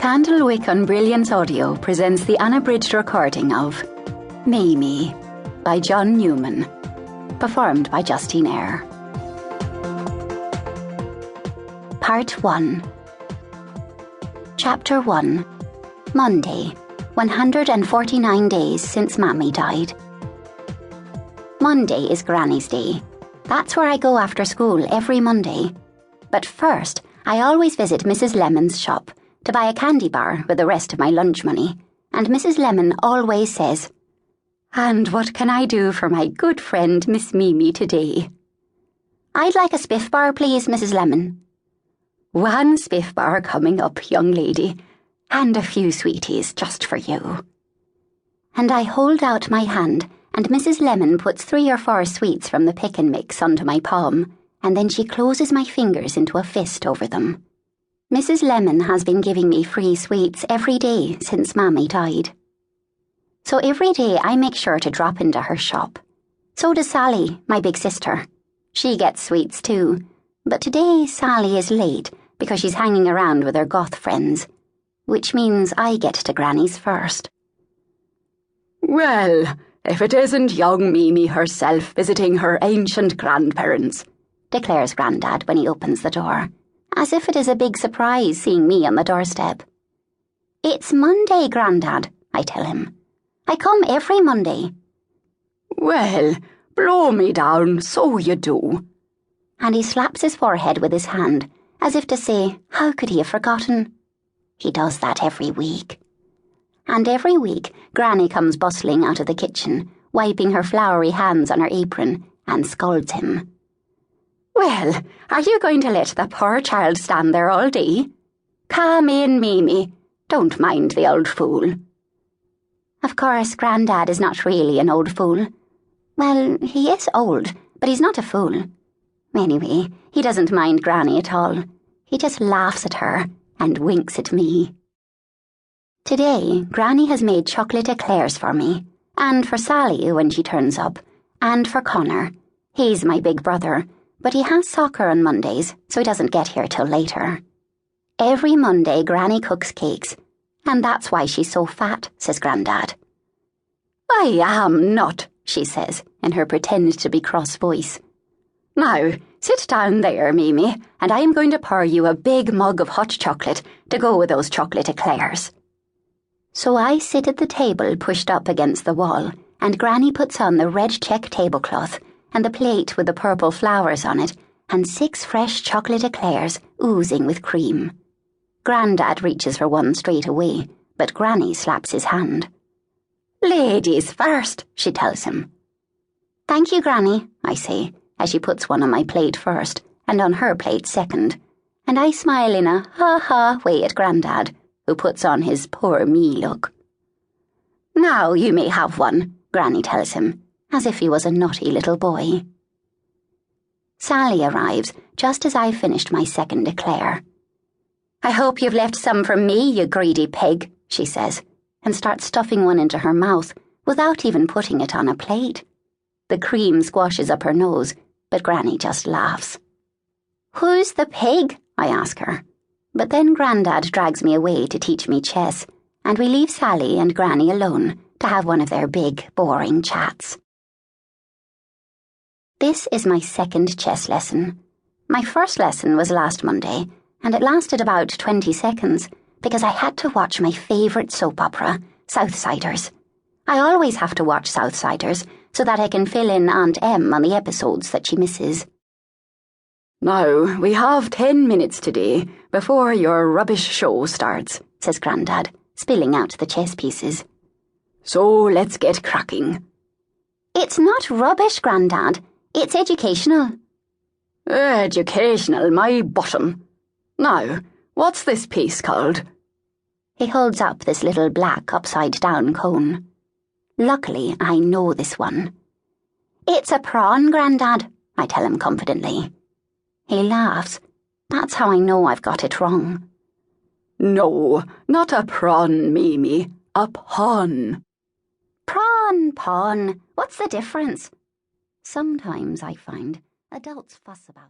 Candlewick on Brilliance Audio presents the unabridged recording of Mimi by John Newman, performed by Justine, Eyre. Part 1. Chapter 1. Monday, 149 days since Mammy died. Monday is Granny's Day. That's where I go after school every Monday. But first, I always visit Mrs. Lemon's shop to buy a candy bar with the rest of my lunch money, and Mrs. Lemon always says, "And what can I do for my good friend Miss Mimi today?" "I'd like a spiff bar, please, Mrs. Lemon." "One spiff bar coming up, young lady, and a few sweeties just for you." And I hold out my hand, and Mrs. Lemon puts 3 or 4 sweets from the pick and mix onto my palm, and then she closes my fingers into a fist over them. Mrs. Lemon has been giving me free sweets every day since Mammy died. So every day I make sure to drop into her shop. So does Sally, my big sister. She gets sweets too, but today Sally is late because she's hanging around with her goth friends, which means I get to Granny's first. "Well, if it isn't young Mimi herself visiting her ancient grandparents," declares Grandad when he opens the door, as if it is a big surprise seeing me on the doorstep. "It's Monday, Grandad," I tell him. "I come every Monday." "Well, blow me down, so you do." And he slaps his forehead with his hand, as if to say, how could he have forgotten? He does that every week. And every week, Granny comes bustling out of the kitchen, wiping her floury hands on her apron, and scolds him. "Well, are you going to let the poor child stand there all day? Come in, Mimi. Don't mind the old fool." Of course, Grandad is not really an old fool. Well, he is old, but he's not a fool. Anyway, he doesn't mind Granny at all. He just laughs at her and winks at me. Today, Granny has made chocolate eclairs for me, and for Sally when she turns up, and for Conor. He's my big brother, but he has soccer on Mondays, so he doesn't get here till later. Every Monday, Granny cooks cakes, and that's why she's so fat, says Grandad. "I am not," she says, in her pretend-to-be-cross voice. "Now, sit down there, Mimi, and I am going to pour you a big mug of hot chocolate to go with those chocolate eclairs." So I sit at the table pushed up against the wall, and Granny puts on the red check tablecloth and the plate with the purple flowers on it, and 6 fresh chocolate eclairs oozing with cream. Grandad reaches for one straight away, but Granny slaps his hand. "Ladies first," she tells him. "Thank you, Granny," I say, as she puts one on my plate first, and on her plate second, and I smile in a ha-ha way at Grandad, who puts on his poor me look. "Now you may have one," Granny tells him, as if he was a naughty little boy. Sally arrives just as I finished my second eclair. "I hope you've left some for me, you greedy pig," she says, and starts stuffing one into her mouth without even putting it on a plate. The cream squashes up her nose, but Granny just laughs. "Who's the pig?" I ask her. But then Grandad drags me away to teach me chess, and we leave Sally and Granny alone to have one of their big, boring chats. This is my second chess lesson. My first lesson was last Monday, and it lasted about 20 seconds because I had to watch my favourite soap opera, Southsiders. I always have to watch Southsiders so that I can fill in Aunt Em on the episodes that she misses. "Now, we have 10 minutes today before your rubbish show starts," says Grandad, spilling out the chess pieces. "So let's get cracking." "It's not rubbish, Grandad. It's educational." "Educational, my bottom. Now, what's this piece called?" He holds up this little black upside-down cone. Luckily, I know this one. "It's a prawn, Grandad," I tell him confidently. He laughs. That's how I know I've got it wrong. "No, not a prawn, Mimi. A pawn." Pawn. What's the difference? Sometimes I find adults fuss about